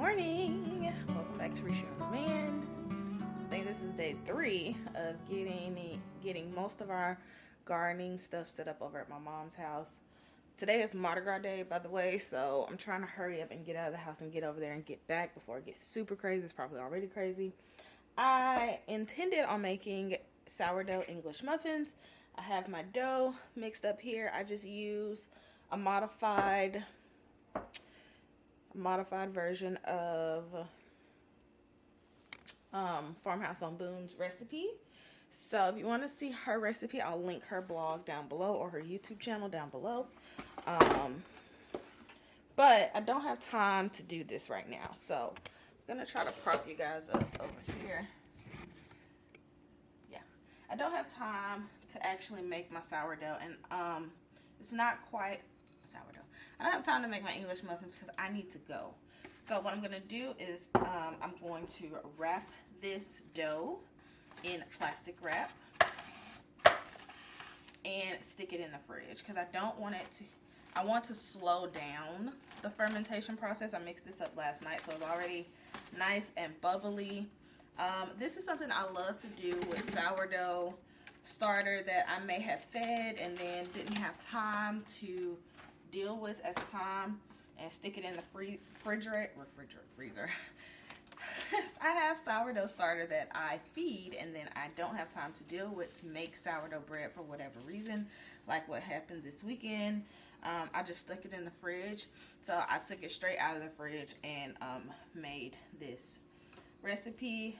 morning. Welcome back to Richoux on Demand. I think this is day 3 of getting most of our gardening stuff set up over at my mom's house. Today is Mardi Gras day, by the way, so I'm trying to hurry up and get out of the house and get over there and get back before it gets super crazy. It's probably already crazy. I intended on making sourdough English muffins. I have my dough mixed up here. I just use a modified version of Farmhouse on Boone's recipe. So if you want to see her recipe, I'll link her blog down below or her YouTube channel down below. But I don't have time to do this right now, so I'm gonna try to prop you guys up over here. Yeah, I don't have time to actually make my sourdough, and it's not quite sourdough. I don't have time to make my English muffins because I need to go. So what I'm going to do is I'm going to wrap this dough in plastic wrap and stick it in the fridge because I don't want it to, I want to slow down the fermentation process. I mixed this up last night, so it's already nice and bubbly. This is something I love to do with sourdough starter that I may have fed and then didn't have time to deal with at the time, and stick it in the freezer. I have sourdough starter that I feed and then I don't have time to deal with to make sourdough bread for whatever reason, like what happened this weekend. I just stuck it in the fridge, so I took it straight out of the fridge and made this recipe.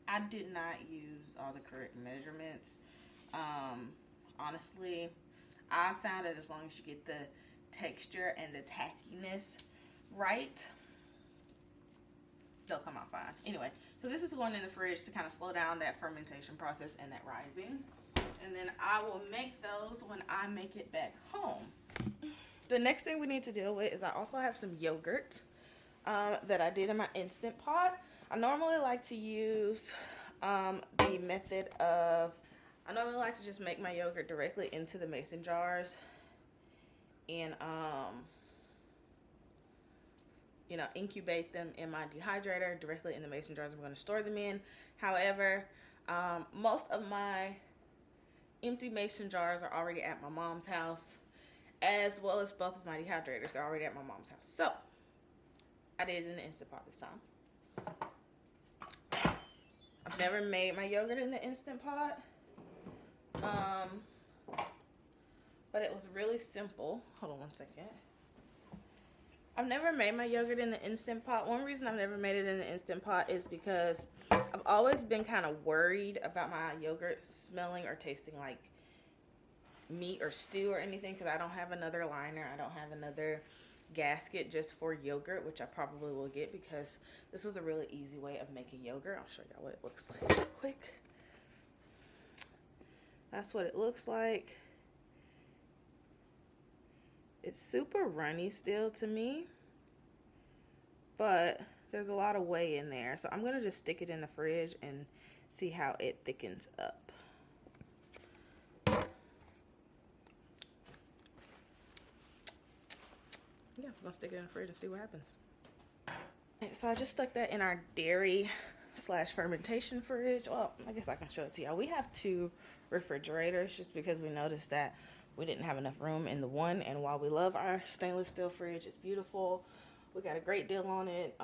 I did not use all the correct measurements. Honestly, I found that as long as you get the texture and the tackiness right, they'll come out fine. Anyway, so this is going in the fridge to kind of slow down that fermentation process and that rising, and then I will make those when I make it back home. The next thing we need to deal with is I also have some yogurt that I did in my Instant Pot. I normally like to use the method of, I normally like to just make my yogurt directly into the mason jars and you know, incubate them in my dehydrator directly in the mason jars I'm going to store them in. However, most of my empty mason jars are already at my mom's house, as well as both of my dehydrators are already at my mom's house. So I did it in the Instant Pot this time. I've never made my yogurt in the Instant Pot, but it was really simple. Hold on one second. I've never made my yogurt in the Instant Pot. One reason I've never made it in the Instant Pot is because I've always been kind of worried about my yogurt smelling or tasting like meat or stew or anything, because I don't have another liner. I don't have another gasket just for yogurt, which I probably will get because this is a really easy way of making yogurt. I'll show y'all what it looks like real quick. That's what it looks like. It's super runny still to me, but there's a lot of whey in there. So I'm going to just stick it in the fridge and see how it thickens up. Yeah, I'm going to stick it in the fridge and see what happens. So I just stuck that in our dairy / fermentation fridge. Well, I guess I can show it to y'all. We have 2 refrigerators just because we noticed that we didn't have enough room in the one, and while we love our stainless steel fridge, it's beautiful. We got a great deal on it.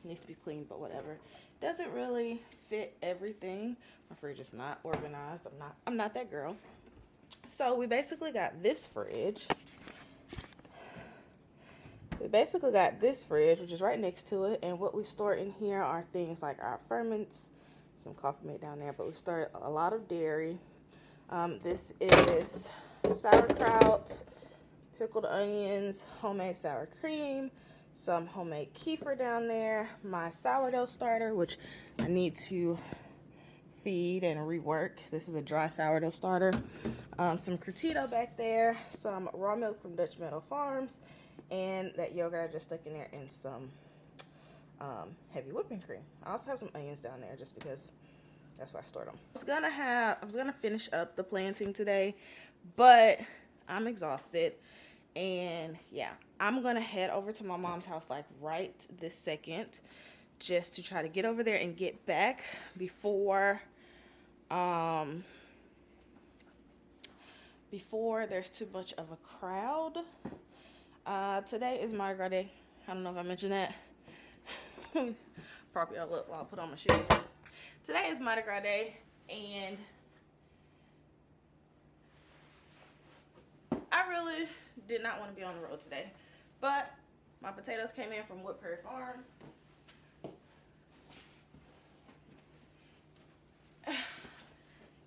Needs to be cleaned, but whatever. Doesn't really fit everything. My fridge is not organized. I'm not that girl. So we basically got this fridge. Which is right next to it, and what we store in here are things like our ferments, some coffee made down there, but we store a lot of dairy. This is sauerkraut, pickled onions, homemade sour cream, some homemade kefir down there, my sourdough starter, which I need to feed and rework. This is a dry sourdough starter. Some Crotito back there, some raw milk from Dutch Meadow Farms, and that yogurt I just stuck in there, and some heavy whipping cream. I also have some onions down there just because that's where I stored them. I was gonna finish up the planting today, but I'm exhausted And yeah, I'm gonna head over to my mom's house like right this second, just to try to get over there and get back before there's too much of a crowd. Today is Mardi Gras Day. I don't know if I mentioned that. Prop y'all up while I put on my shoes. Today is Mardi Gras Day, and I really did not want to be on the road today, but my potatoes came in from Wood Prairie Farm.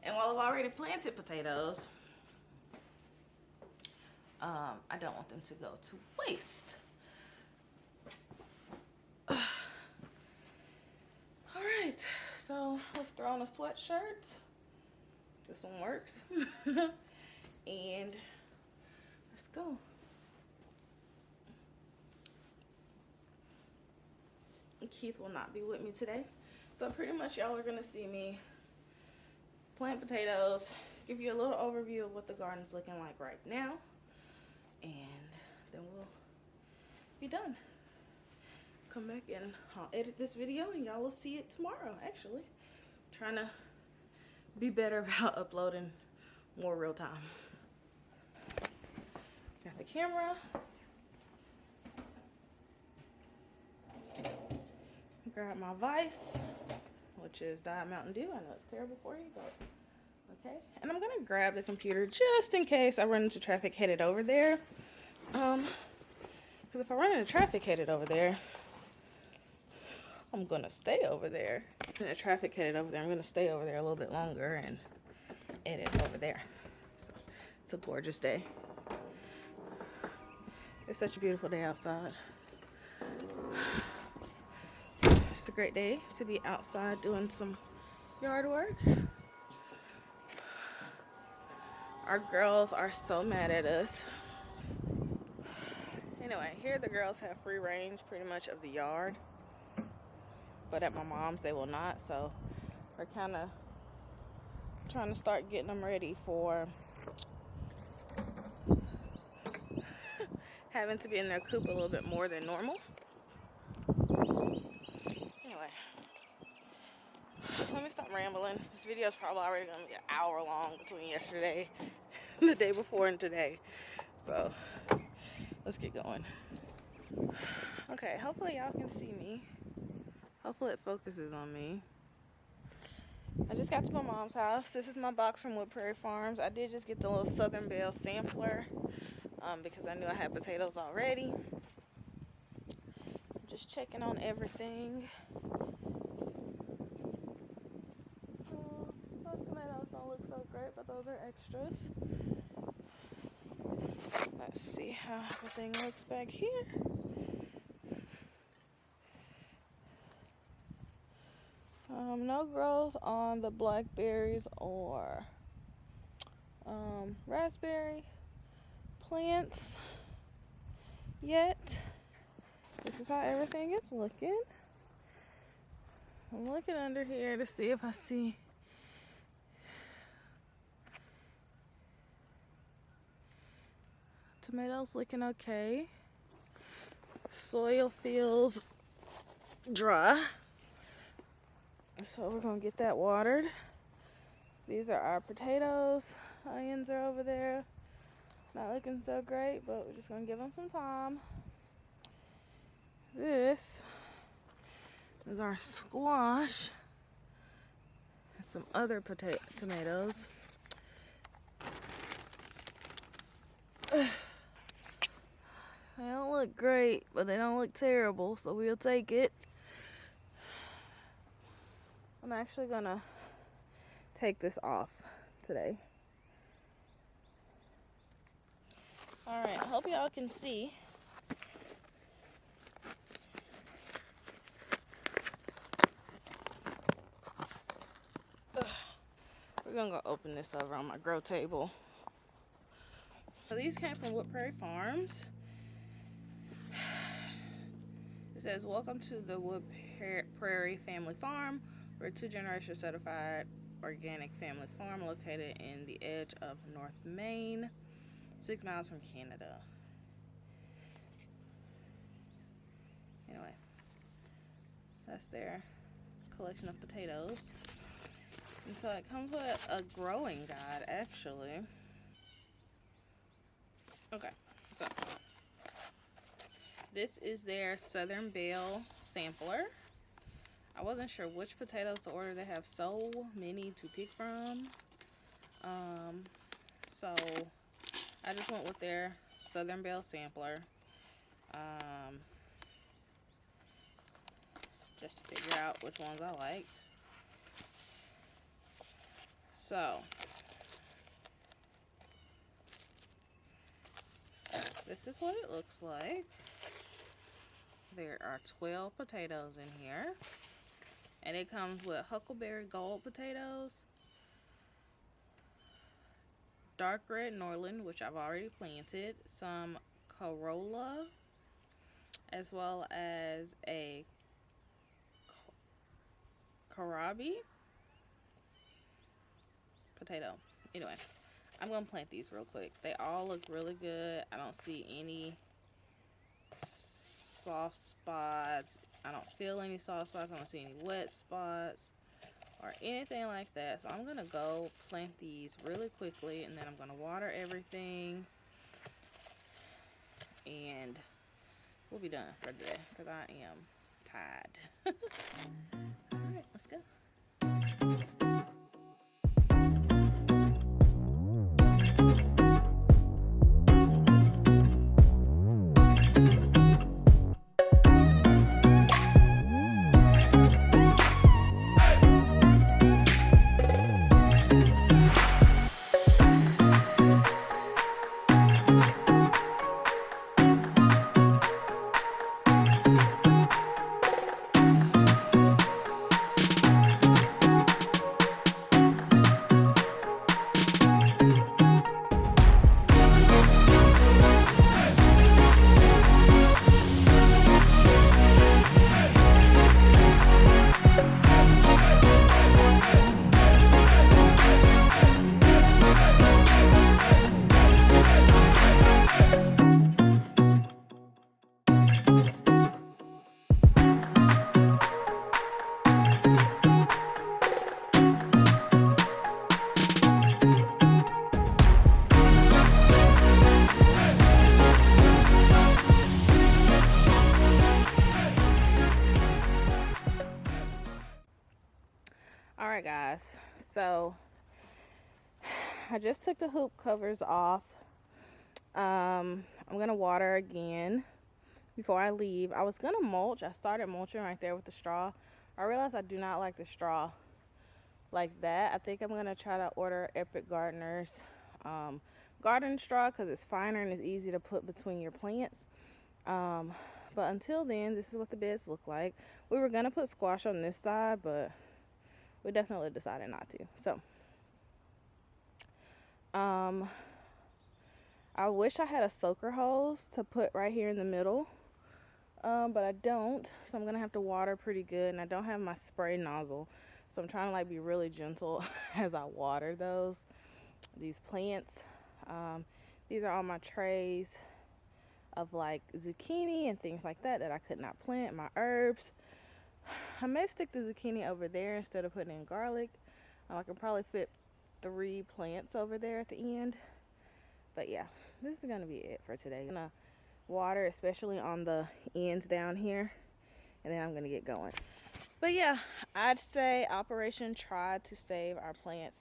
And while I've already planted potatoes, I don't want them to go to waste. All right, so let's throw on a sweatshirt. This one works. And let's go. Keith will not be with me today, so pretty much y'all are gonna see me plant potatoes, give you a little overview of what the garden's looking like right now, and then we'll be done. Come back and I'll edit this video and y'all will see it tomorrow. Actually, trying to be better about uploading more real time. Got the camera. Grab my Vice, which is Diet Mountain Dew. I know it's terrible for you, but okay. And I'm gonna grab the computer just in case I run into traffic headed over there. Because if I run into traffic headed over there, I'm gonna stay over there. And the traffic headed over there, I'm gonna stay over there a little bit longer and edit over there. So it's a gorgeous day. It's such a beautiful day outside. It's a great day to be outside doing some yard work. Our girls are so mad at us. Anyway, here the girls have free range pretty much of the yard, but at my mom's they will not, so we're kind of trying to start getting them ready for having to be in their coop a little bit more than normal. Anyway, let me stop rambling. This video is probably already going to be an hour long between yesterday, the day before, and today. So let's get going. Okay, hopefully y'all can see me. Hopefully it focuses on me. I just got to my mom's house. This is my box from Wood Prairie Farms. I did just get the little Southern Belle sampler because I knew I had potatoes already. Just checking on everything. Those tomatoes don't look so great, but those are extras. Let's see how everything looks back here. No growth on the blackberries or raspberry plants yet. This is how everything is looking. I'm looking under here to see if I see tomatoes looking okay. Soil feels dry, so we're gonna get that watered. These are our potatoes. Onions are over there. Not looking so great, but we're just gonna give them some time. This is our squash and some other tomatoes. They don't look great, but they don't look terrible, so we'll take it. I'm actually gonna take this off today. Alright, I hope y'all can see. We're gonna go open this over on my grow table. So these came from Wood Prairie Farms. It says, welcome to the Wood Prairie Family Farm. We're a 2-generation certified organic family farm located in the edge of North Maine, 6 miles from Canada. Anyway, that's their collection of potatoes. And so it comes with a growing guide, actually. Okay, so this is their Southern Belle sampler. I wasn't sure which potatoes to order. They have so many to pick from. So I just went with their Southern Belle sampler. Just to figure out which ones I liked. So this is what it looks like. There are 12 potatoes in here. And it comes with Huckleberry Gold potatoes, dark red Norland, which I've already planted, some Corolla, as well as a Kohlrabi potato. Anyway, I'm going to plant these real quick. They all look really good. I don't see any soft spots. I don't feel any soft spots. I don't see any wet spots or anything like that. So I'm going to go plant these really quickly, and then I'm going to water everything, and we'll be done for today because I am tired. All right, let's go. Alright guys, so I just took the hoop covers off. I'm gonna water again before I leave. I was gonna mulch. I started mulching right there with the straw. I realized I do not like the straw like that. I think I'm gonna try to order Epic Gardener's garden straw because it's finer and it's easy to put between your plants. But until then, this is what the beds look like. We were gonna put squash on this side, but we definitely decided not to. So I wish I had a soaker hose to put right here in the middle, but I don't, so I'm gonna have to water pretty good, and I don't have my spray nozzle, so I'm trying to like be really gentle as I water these plants. These are all my trays of like zucchini and things like that I could not plant, my herbs. I may stick the zucchini over there instead of putting in garlic. I can probably fit 3 plants over there at the end. But yeah, this is going to be it for today. I'm going to water, especially on the ends down here, and then I'm going to get going. But yeah, I'd say Operation Try to Save Our Plants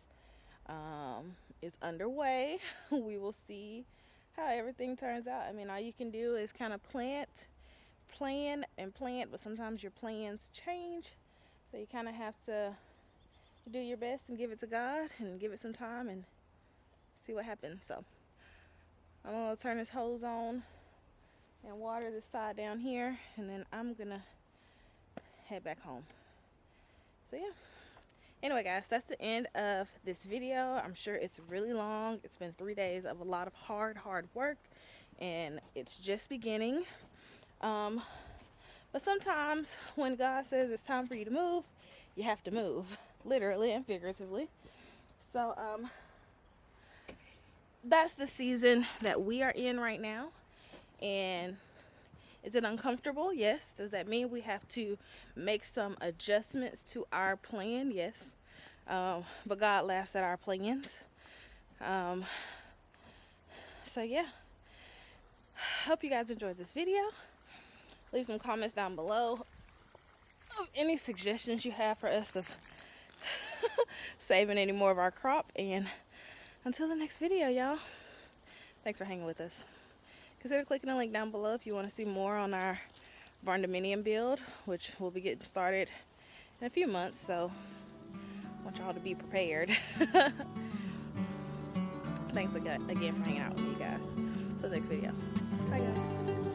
is underway. We will see how everything turns out. I mean, all you can do is kind of plan and plant, but sometimes your plans change, so you kind of have to do your best and give it to God and give it some time and see what happens. So I'm gonna turn this hose on and water this side down here, and then I'm gonna head back home. So yeah, anyway guys, that's the end of this video. I'm sure it's really long. It's been 3 days of a lot of hard work, and it's just beginning. But sometimes when God says it's time for you to move, you have to move, literally and figuratively. So that's the season that we are in right now, and Is it uncomfortable? Yes. Does that mean we have to make some adjustments to our plan? Yes. But God laughs at our plans. So yeah, hope you guys enjoyed this video. Leave some comments down below of any suggestions you have for us of saving any more of our crop. And until the next video, y'all, thanks for hanging with us. Consider clicking the link down below if you want to see more on our barn dominium build, which will be getting started in a few months, so I want y'all to be prepared. Thanks again for hanging out with me, guys. Till the next video. Bye, guys.